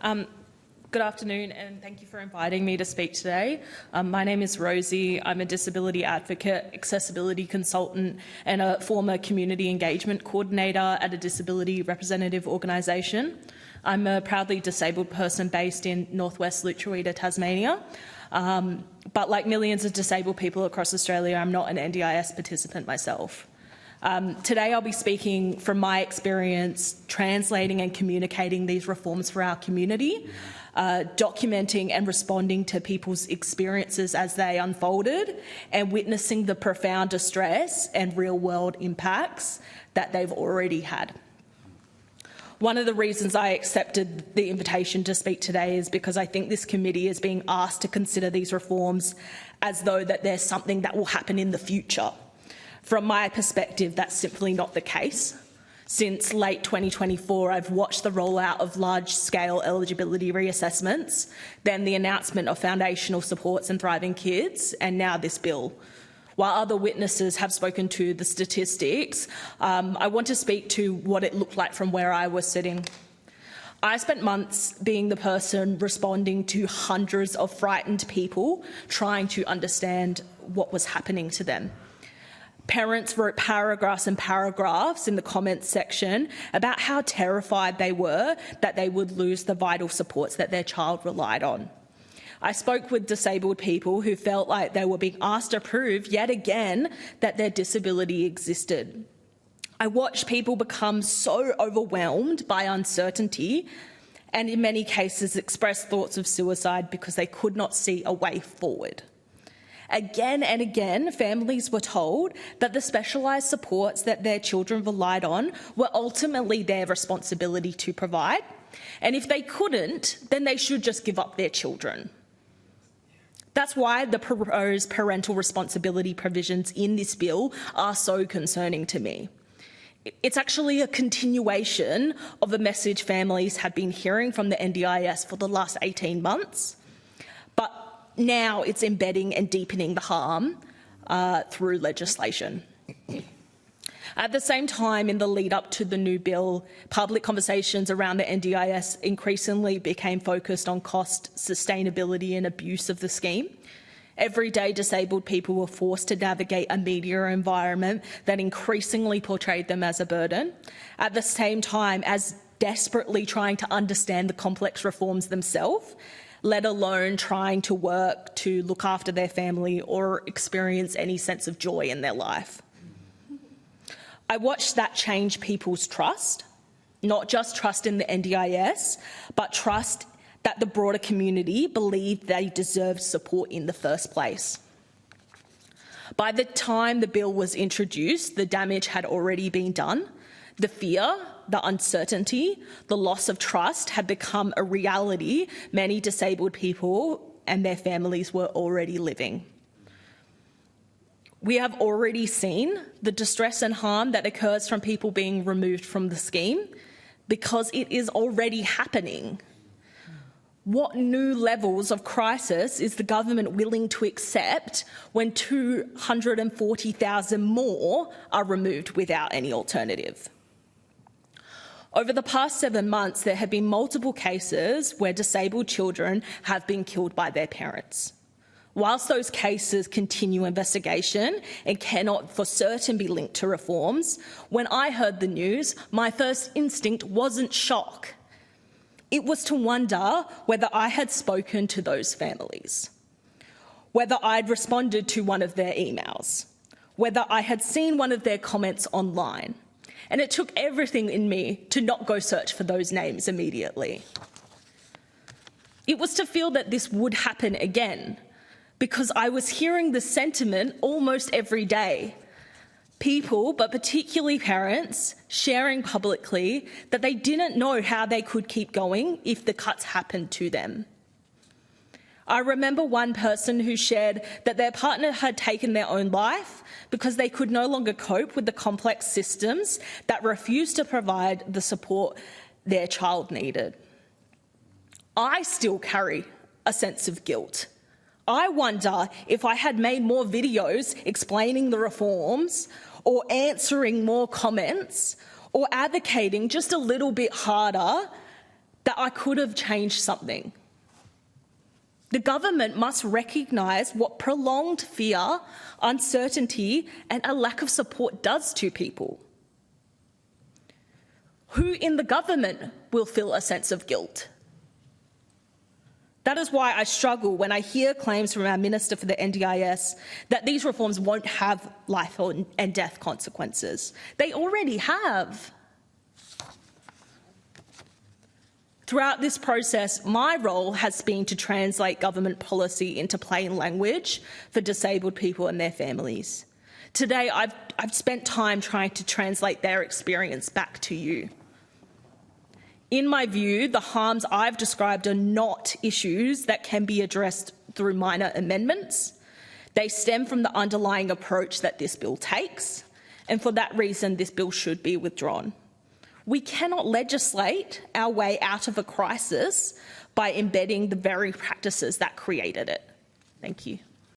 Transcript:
Good afternoon, and thank you for inviting me to speak today. My name is Rosie. I'm a disability advocate, accessibility consultant, and a former community engagement coordinator at a disability representative organisation. I'm a proudly disabled person based in northwest Lutruwita, Tasmania. But like millions of disabled people across Australia, I'm not an NDIS participant myself. Today I'll be speaking from my experience translating and communicating these reforms for our community, documenting and responding to people's experiences as they unfolded, and witnessing the profound distress and real-world impacts that they've already had. One of the reasons I accepted the invitation to speak today is because I think this committee is being asked to consider these reforms as though that there's something that will happen in the future. From my perspective, that's simply not the case. Since late 2024, I've watched the rollout of large-scale eligibility reassessments, then the announcement of foundational supports and thriving kids, and now this bill. While other witnesses have spoken to the statistics, I want to speak to what it looked like from where I was sitting. I spent months being the person responding to hundreds of frightened people, trying to understand what was happening to them. Parents wrote paragraphs and paragraphs in the comments section about how terrified they were that they would lose the vital supports that their child relied on. I spoke with disabled people who felt like they were being asked to prove yet again that their disability existed. I watched people become so overwhelmed by uncertainty and in many cases express thoughts of suicide because they could not see a way forward. Again and again, families were told that the specialised supports that their children relied on were ultimately their responsibility to provide, and if they couldn't, then they should just give up their children. That's why the proposed parental responsibility provisions in this bill are so concerning to me. It's actually a continuation of a message families have been hearing from the NDIS for the last 18 months, but now it's embedding and deepening the harm through legislation. At the same time, in the lead up to the new bill, public conversations around the NDIS increasingly became focused on cost, sustainability and abuse of the scheme. Everyday disabled people were forced to navigate a media environment that increasingly portrayed them as a burden, at the same time as desperately trying to understand the complex reforms themselves, let alone trying to work to look after their family or experience any sense of joy in their life. I watched that change people's trust, not just trust in the NDIS, but trust that the broader community believed they deserved support in the first place. By the time the bill was introduced, the damage had already been done. The fear, the uncertainty, the loss of trust had become a reality many disabled people and their families were already living. We have already seen the distress and harm that occurs from people being removed from the scheme because it is already happening. What new levels of crisis is the government willing to accept when 240,000 more are removed without any alternative? Over the past 7 months, there have been multiple cases where disabled children have been killed by their parents. Whilst those cases continue investigation and cannot for certain be linked to reforms, when I heard the news, my first instinct wasn't shock. It was to wonder whether I had spoken to those families, whether I'd responded to one of their emails, whether I had seen one of their comments online. And it took everything in me to not go search for those names immediately. It was to feel that this would happen again, because I was hearing the sentiment almost every day. People, but particularly parents, sharing publicly that they didn't know how they could keep going if the cuts happened to them. I remember one person who shared that their partner had taken their own life because they could no longer cope with the complex systems that refused to provide the support their child needed. I still carry a sense of guilt. I wonder if I had made more videos explaining the reforms or answering more comments or advocating just a little bit harder, that I could have changed something. The government must recognise what prolonged fear, uncertainty, and a lack of support does to people. Who in the government will feel a sense of guilt? That is why I struggle when I hear claims from our Minister for the NDIS that these reforms won't have life and death consequences. They already have. Throughout this process, my role has been to translate government policy into plain language for disabled people and their families. Today, I've spent time trying to translate their experience back to you. In my view, the harms I've described are not issues that can be addressed through minor amendments. They stem from the underlying approach that this bill takes, and for that reason, this bill should be withdrawn. We cannot legislate our way out of a crisis by embedding the very practices that created it. Thank you.